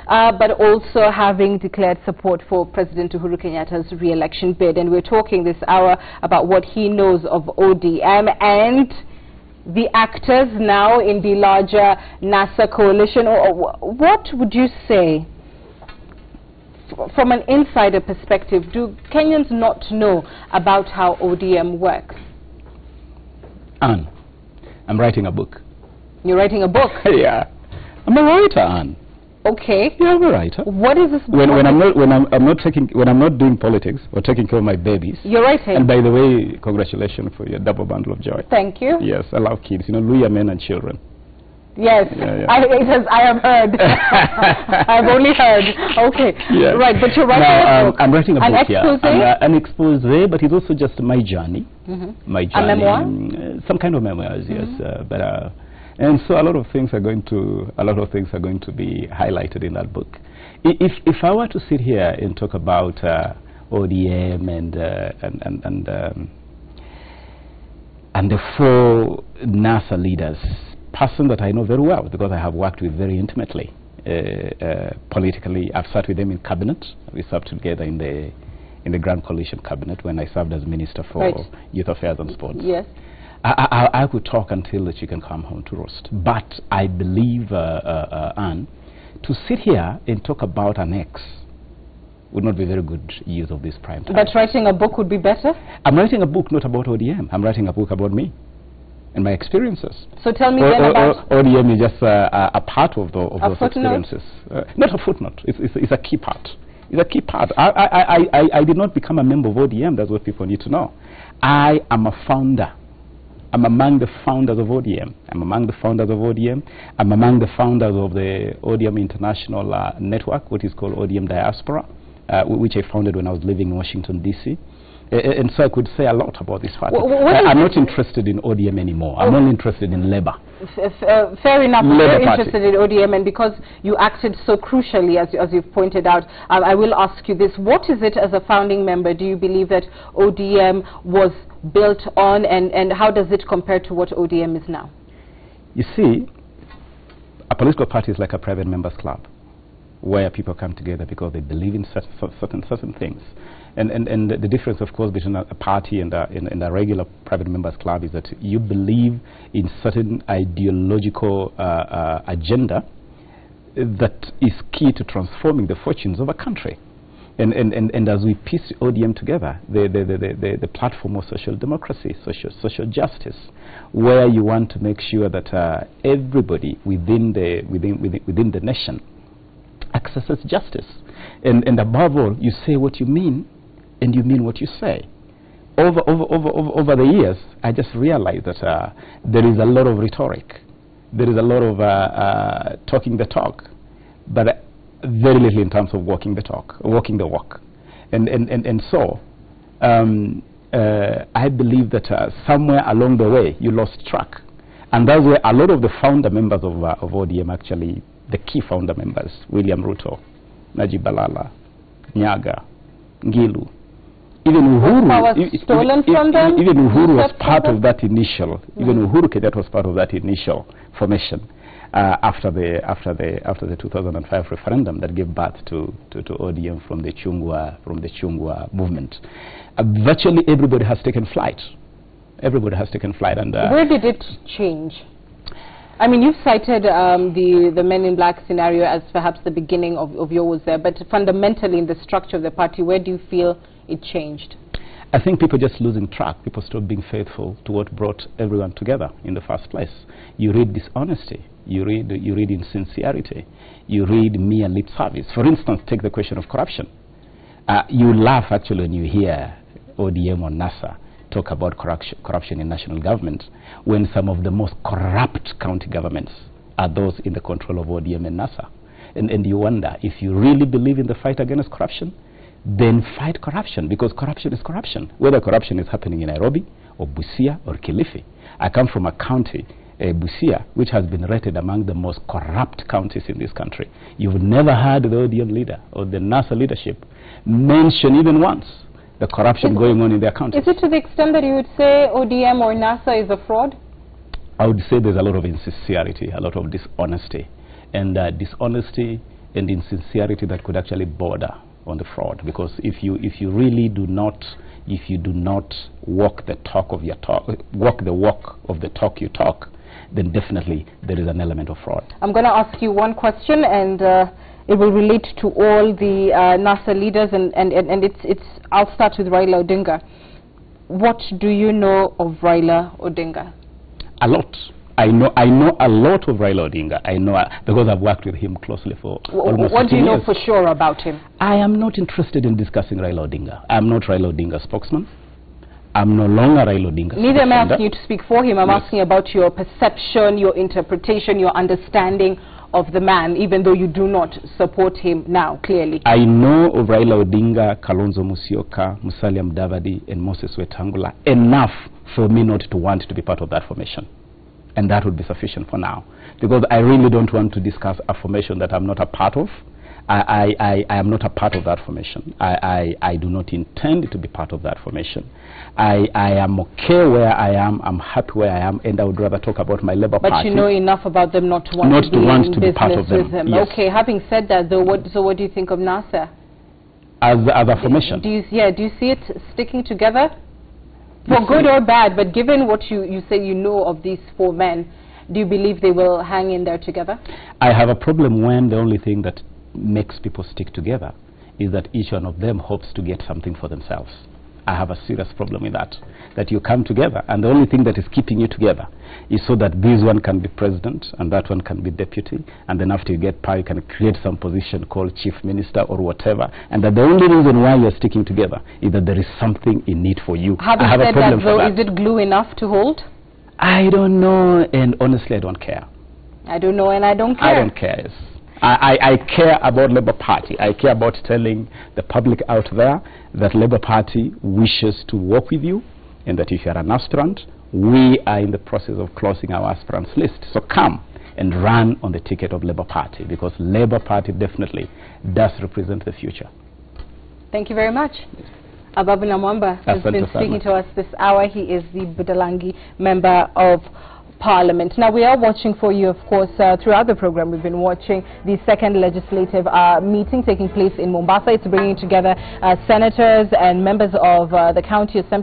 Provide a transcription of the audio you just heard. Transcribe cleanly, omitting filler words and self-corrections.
but also having declared support for President Uhuru Kenyatta's re-election bid. And we're talking this hour about what he knows of ODM and the actors now in the larger NASA coalition. What would you say, from an insider perspective, do Kenyans not know about how ODM works? Anne, I'm writing a book. You're writing a book? Yeah. I'm a writer, Anne. Okay. Yeah, I'm a writer. What is this? When I'm not doing politics or taking care of my babies. You're writing. And by the way, congratulations for your double bundle of joy. Thank you. Yes, I love kids. You know, Louis are men and children. Yes, yeah. I have heard. I've only heard. Okay, yeah. Right, but you're writing a book. I'm writing a book, expose? Yeah. An expose, but it's also just my journey. My journey. A memoir? Some kind of memoirs, yes. And so a lot of things are going to be highlighted in that book. If I were to sit here and talk about ODM and the four NASA leaders, person that I know very well because I have worked with very intimately politically. I've sat with them in cabinet. We served together in the Grand Coalition cabinet when I served as Minister for Youth Affairs and Sports. Yes. I could talk until the chicken come home to roast. But I believe, Anne, to sit here and talk about an ex would not be very good use of this prime time. But writing a book would be better? I'm writing a book not about ODM. I'm writing a book about me and my experiences. So tell me then about... ODM is just a part of those experiences. Not a footnote. It's a key part. It's a key part. I did not become a member of ODM. That's what people need to know. I am a founder. I'm among the founders of ODM. I'm among the founders of ODM. I'm among the founders of the ODM International Network, what is called ODM Diaspora, which I founded when I was living in Washington, D.C. And so I could say a lot about this party. I'm not interested in ODM anymore. I'm only interested in Labour. Fair enough. You're interested in ODM, and because you acted so crucially, as you've pointed out, I will ask you this. What is it, as a founding member, do you believe that ODM was built on, and how does it compare to what ODM is now? You see, a political party is like a private members club, where people come together because they believe in certain things. And the difference, of course, between a party and a regular private members club is that you believe in certain ideological agenda that is key to transforming the fortunes of a country. And as we piece ODM together, the platform of social democracy, social justice, where you want to make sure that everybody within the nation accesses justice, and above all, you say what you mean, and you mean what you say. Over the years, I just realized that there is a lot of rhetoric, there is a lot of talking the talk, but very little in terms of walking the talk, walking the walk. And so I believe that somewhere along the way you lost track, and that's where a lot of the founder members of ODM, actually the key founder members, William Ruto, Najib Balala, Nyaga, Ngilu, even Uhuru, stolen from them? Even Uhuru was part of that initial. Even Uhuru Kenyatta was part of that initial formation after the 2005 referendum that gave birth to ODM from the Chungwa movement. Virtually everybody has taken flight. Everybody has taken flight. And where did it change? I mean, you've cited the Men in Black scenario as perhaps the beginning of yours there, but fundamentally in the structure of the party, where do you feel it changed? I think people just losing track. People stopped being faithful to what brought everyone together in the first place. You read dishonesty. You read insincerity. You read mere lip service. For instance, take the question of corruption. You laugh actually when you hear ODM or NASA talk about corruption in national government, when some of the most corrupt county governments are those in the control of ODM and NASA. And you wonder, if you really believe in the fight against corruption, then fight corruption, because corruption is corruption, whether corruption is happening in Nairobi or Busia or Kilifi. I come from a county, Busia, which has been rated among the most corrupt counties in this country. You've never heard the ODM leader or the NASA leadership mention even once the corruption going on in their counties. Is it to the extent that you would say ODM or NASA is a fraud? I would say there's a lot of insincerity, a lot of dishonesty. And dishonesty and insincerity that could actually border on the fraud. Because if you really do not walk the talk of your talk, walk the walk of the talk you talk, then definitely there is an element of fraud. I'm going to ask you one question, and it will relate to all the NASA leaders, and I'll start with Raila Odinga. What do you know of Raila Odinga? A lot. I know a lot of Raila Odinga. I know because I've worked with him closely for almost 15 years. What do you know for sure about him? I am not interested in discussing Raila Odinga. I'm not Raila Odinga's spokesman. I'm no longer Raila Odinga's Neither am I asking you to speak for him. I'm asking about your perception, your interpretation, your understanding of the man, even though you do not support him now, clearly. I know of Raila Odinga, Kalonzo Musyoka, Musalia Mudavadi, and Moses Wetangula enough for me not to want to be part of that formation. And that would be sufficient for now. Because I really don't want to discuss a formation that I'm not a part of. I am not a part of that formation. I do not intend to be part of that formation. I am okay where I am. I'm happy where I am, and I would rather talk about my Labour Party. But you know enough about them not to want to be part of them. Yes. Okay. Having said that, though, what do you think of NASA? As a formation? Do you see it sticking together? For good or bad, but given what you say you know of these four men, do you believe they will hang in there together? I have a problem when the only thing that makes people stick together is that each one of them hopes to get something for themselves. I have a serious problem with that. That you come together and the only thing that is keeping you together is so that this one can be president and that one can be deputy, and then after you get power you can create some position called chief minister or whatever, and that the only reason why you're sticking together is that there is something in it for you. Having said that, though, is it glue enough to hold? I don't know, and honestly I don't care. I don't know, and I don't care. I don't care, yes. I care about Labour Party. I care about telling the public out there that Labour Party wishes to work with you, and that if you are an aspirant, we are in the process of closing our aspirants list. So come and run on the ticket of Labour Party, because Labour Party definitely does represent the future. Thank you very much. Ababu Namwamba has been speaking to us this hour. He is the Budalangi Member of Parliament. Now, we are watching for you, of course, throughout the program. We've been watching the second legislative meeting taking place in Mombasa. It's bringing together senators and members of the County Assembly.